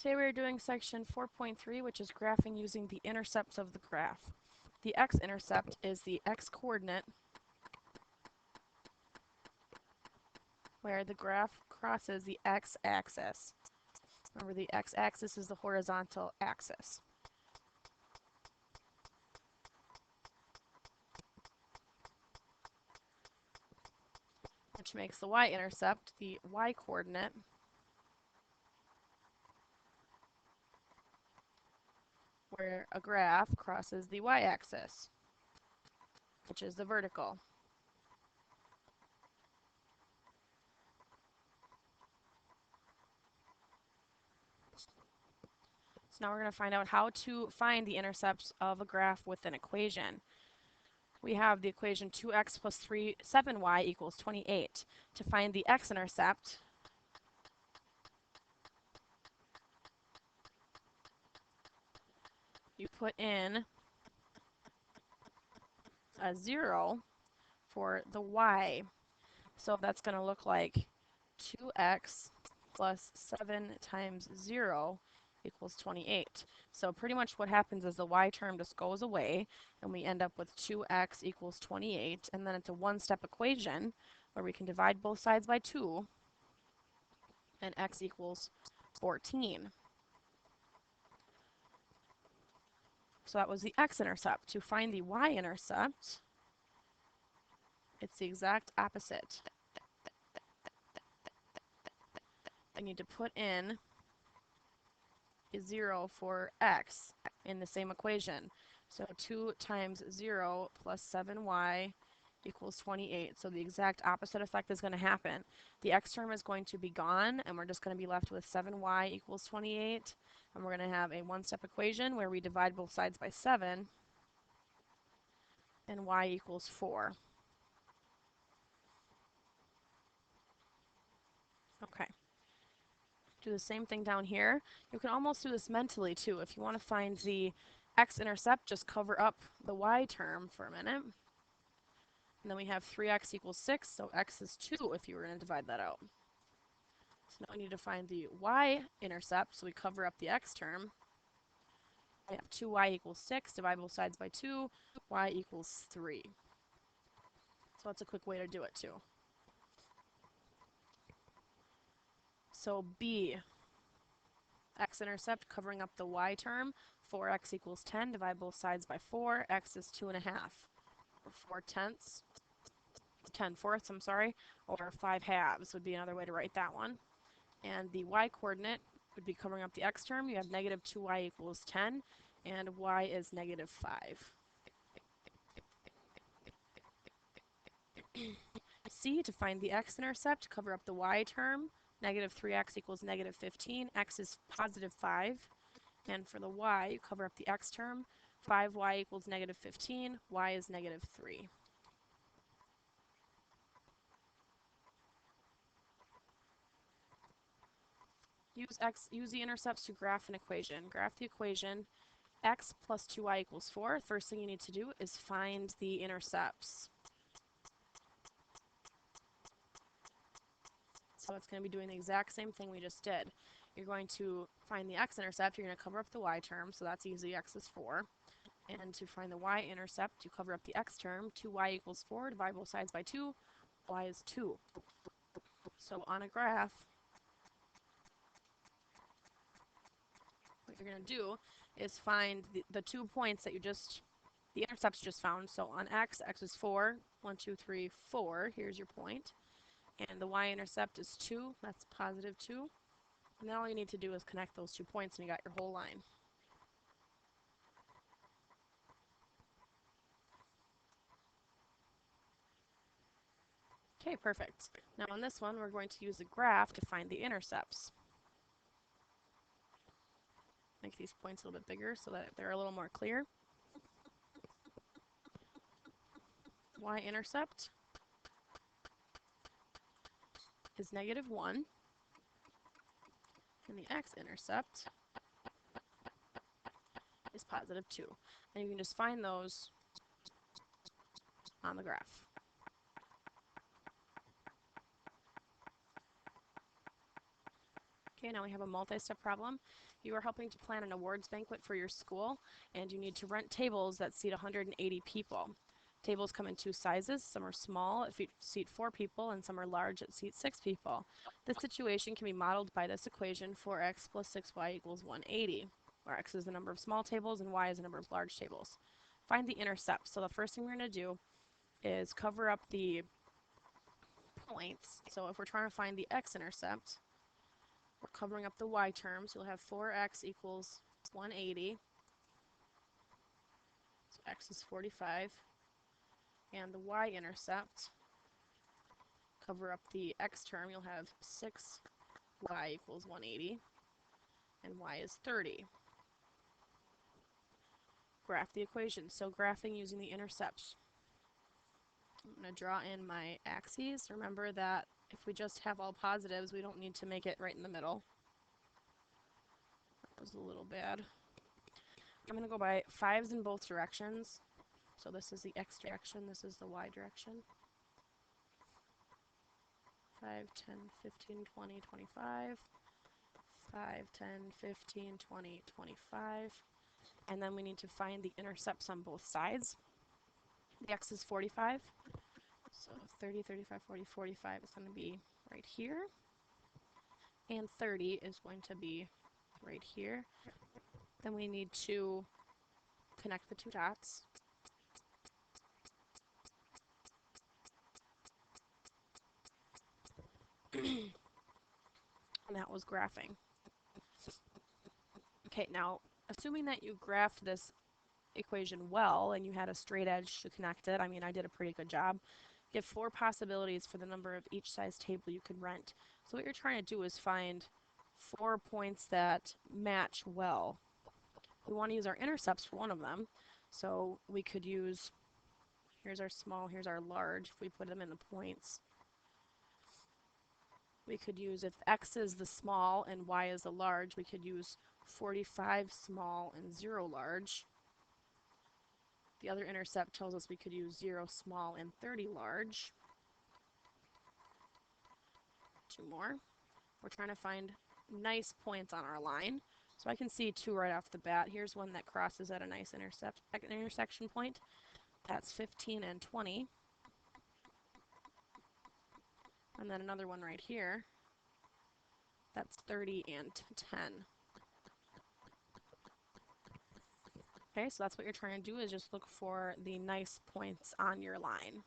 Today we're doing section 4.3, which is graphing using the intercepts of the graph. The x-intercept is the x-coordinate where the graph crosses the x-axis. Remember, the x-axis is the horizontal axis. Which makes the y-intercept the y-coordinate where a graph crosses the y-axis, which is the vertical. So now we're going to find out how to find the intercepts of a graph with an equation. We have the equation 2x plus 7y equals 28. To find the x-intercept, you put in a 0 for the y. So that's going to look like 2x plus 7 times 0 equals 28. So pretty much what happens is the y term just goes away and we end up with 2x equals 28, and then it's a one-step equation where we can divide both sides by 2 and x equals 14. So that was the x-intercept. To find the y-intercept, it's the exact opposite. I need to put in a 0 for x in the same equation. So 2 times 0 plus 7y equals 28. So the exact opposite effect is going to happen. The x term is going to be gone, and we're just going to be left with 7y equals 28. And we're going to have a one-step equation where we divide both sides by 7, and y equals 4. Okay. Do the same thing down here. You can almost do this mentally too. If you want to find the x-intercept, just cover up the y term for a minute. And then we have 3x equals 6, so x is 2 if you were going to divide that out. So now we need to find the y-intercept, so we cover up the x term. We have 2y equals 6, divide both sides by 2, y equals 3. So that's a quick way to do it too. So B, x-intercept, covering up the y term, 4x equals 10, divide both sides by 4, x is 2.5, or 4/10, 10/4, I'm sorry, or 5/2 would be another way to write that one. And the y-coordinate would be covering up the x term. You have negative 2y equals 10, and y is negative 5. C, to find the x-intercept, cover up the y term. Negative 3x equals negative 15. X is positive 5. And for the y, you cover up the x term. 5y equals negative 15. Y is negative 3. Use the intercepts to graph an equation. Graph the equation x plus 2y equals 4. First thing you need to do is find the intercepts. So it's going to be doing the exact same thing we just did. You're going to find the x-intercept, you're going to cover up the y term, so that's easy, x is 4. And to find the y-intercept, you cover up the x term, 2y equals 4, divide both sides by 2, y is 2. So on a graph, what you're going to do is find the 2 points that the intercepts you just found. So on x is 4, 1, 2, 3, 4, here's your point. And the y-intercept is 2, that's positive 2. And then all you need to do is connect those 2 points and you got your whole line. Okay, perfect. Now on this one, we're going to use a graph to find the intercepts. Make these points a little bit bigger so that they're a little more clear. Y-intercept is negative 1, and the x-intercept is positive 2. And you can just find those on the graph. Okay, now we have a multi-step problem. You are helping to plan an awards banquet for your school, and you need to rent tables that seat 180 people. Tables come in two sizes. Some are small that seat 4 people, and some are large that seat 6 people. This situation can be modeled by this equation: 4x plus 6y equals 180, where x is the number of small tables and y is the number of large tables. Find the intercept. So the first thing we're going to do is cover up the points. So if we're trying to find the x-intercept, we're covering up the y terms. You'll have 4x equals 180. So x is 45. And the y-intercept, cover up the x term. You'll have 6y equals 180. And y is 30. Graph the equation. So graphing using the intercepts. I'm going to draw in my axes. Remember that if we just have all positives, we don't need to make it right in the middle. That was a little bad. I'm going to go by 5s in both directions. So this is the x direction, this is the y direction. 5, 10, 15, 20, 25. 5, 10, 15, 20, 25. And then we need to find the intercepts on both sides. The x is 45. So 30, 35, 40, 45 is going to be right here. And 30 is going to be right here. Then we need to connect the two dots. And that was graphing. Okay, now assuming that you graphed this equation well and you had a straight edge to connect it, I mean, I did a pretty good job. You have 4 possibilities for the number of each size table you could rent. So what you're trying to do is find 4 points that match well. We want to use our intercepts for one of them. So we could use, here's our small, here's our large, if we put them in the points. We could use, if x is the small and y is the large, we could use 45 small and 0 large. The other intercept tells us we could use 0 small and 30 large. 2 more. We're trying to find nice points on our line. So I can see 2 right off the bat. Here's one that crosses at a nice intersection point. That's 15 and 20. And then another one right here. That's 30 and 10. Okay, so that's what you're trying to do, is just look for the nice points on your line.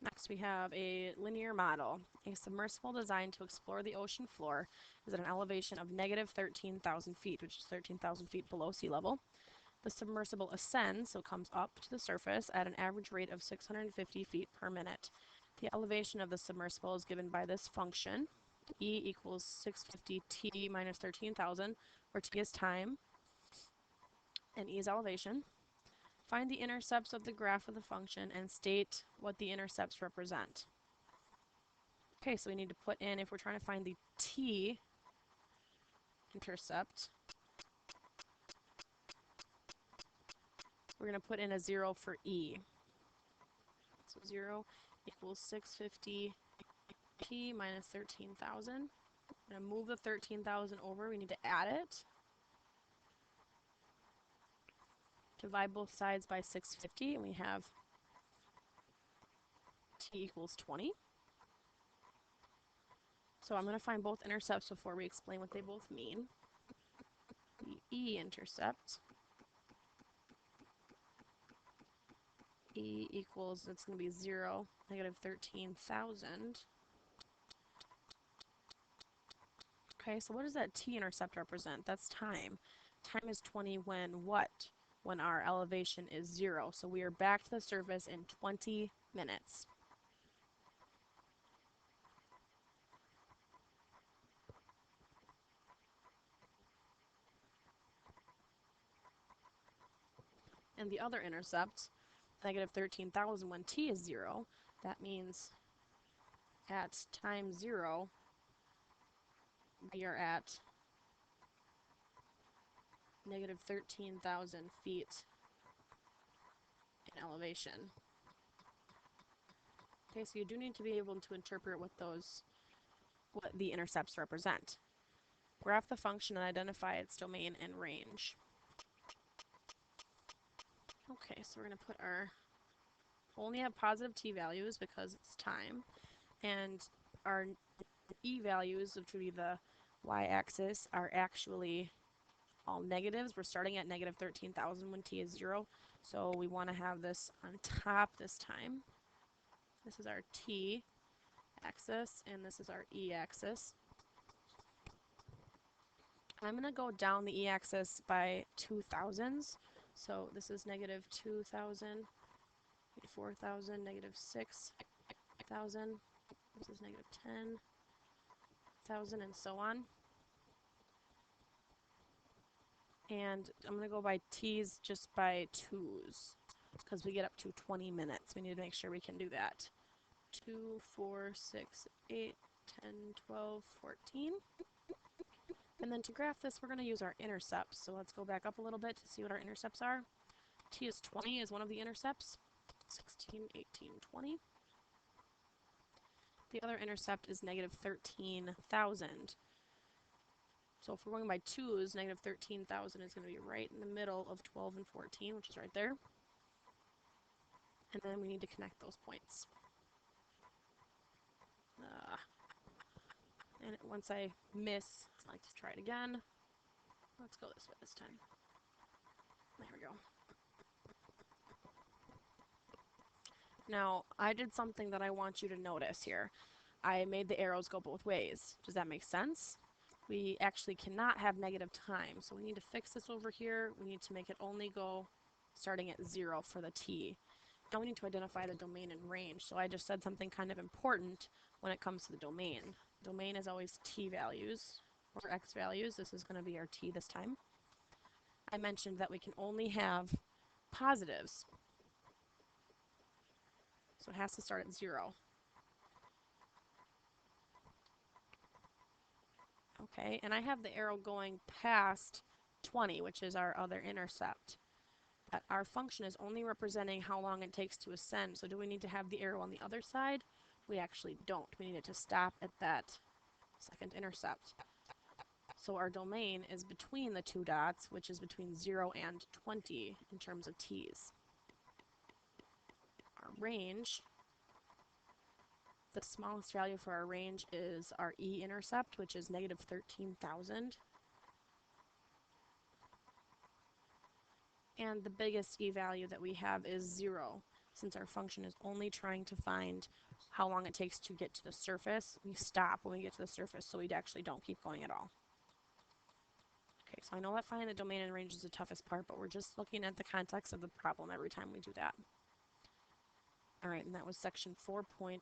Next we have a linear model. A submersible designed to explore the ocean floor is at an elevation of negative 13,000 feet, which is 13,000 feet below sea level. The submersible ascends, so comes up to the surface, at an average rate of 650 feet per minute. The elevation of the submersible is given by this function. E equals 650t minus 13,000, where t is time, and E is elevation. Find the intercepts of the graph of the function and state what the intercepts represent. Okay, so we need to put in, if we're trying to find the t intercept, we're going to put in a 0 for E. So 0 equals 650 t minus 13,000. I'm going to move the 13,000 over. We need to add it. Divide both sides by 650, and we have t equals 20. So I'm going to find both intercepts before we explain what they both mean. The E-intercept. E equals, it's going to be 0, negative 13,000. Okay, so what does that t-intercept represent? That's time. Time is 20 when what? When our elevation is 0. So we are back to the surface in 20 minutes. And the other intercept, negative 13,000 when t is 0, that means at time 0, we are at negative 13,000 feet in elevation. Okay, so you do need to be able to interpret what the intercepts represent. Graph the function and identify its domain and range. Okay, so we're going to put our only have positive t values because it's time, and our e values, which would be the y-axis, are actually all negatives. We're starting at negative 13,000 when t is 0, so we want to have this on top this time. This is our t axis, and this is our e axis. I'm going to go down the e-axis by 2,000s. So this is negative 2,000, 4,000, negative 6,000. This is negative 10,000, and so on. And I'm going to go by t's just by 2's because we get up to 20 minutes. We need to make sure we can do that. 2, 4, 6, 8, 10, 12, 14. And then to graph this, we're going to use our intercepts. So let's go back up a little bit to see what our intercepts are. T is 20 is one of the intercepts. 16, 18, 20. The other intercept is negative 13,000. So if we're going by 2's, negative 13,000 is going to be right in the middle of 12 and 14, which is right there. And then we need to connect those points. And once I miss, I like to try it again. Let's go this way this time. There we go. Now, I did something that I want you to notice here. I made the arrows go both ways. Does that make sense? We actually cannot have negative time, so we need to fix this over here. We need to make it only go starting at 0 for the t. Now we need to identify the domain and range. So I just said something kind of important when it comes to the domain. Domain is always t values or x values. This is going to be our t this time. I mentioned that we can only have positives. So it has to start at 0. Okay, and I have the arrow going past 20, which is our other intercept. But our function is only representing how long it takes to ascend. So do we need to have the arrow on the other side? We actually don't. We need it to stop at that second intercept. So our domain is between the two dots, which is between 0 and 20 in terms of t's. Our range, the smallest value for our range is our e-intercept, which is negative 13,000. And the biggest e-value that we have is 0. Since our function is only trying to find how long it takes to get to the surface, we stop when we get to the surface, so we actually don't keep going at all. Okay, so I know that finding the domain and range is the toughest part, but we're just looking at the context of the problem every time we do that. All right, and that was section 4.3.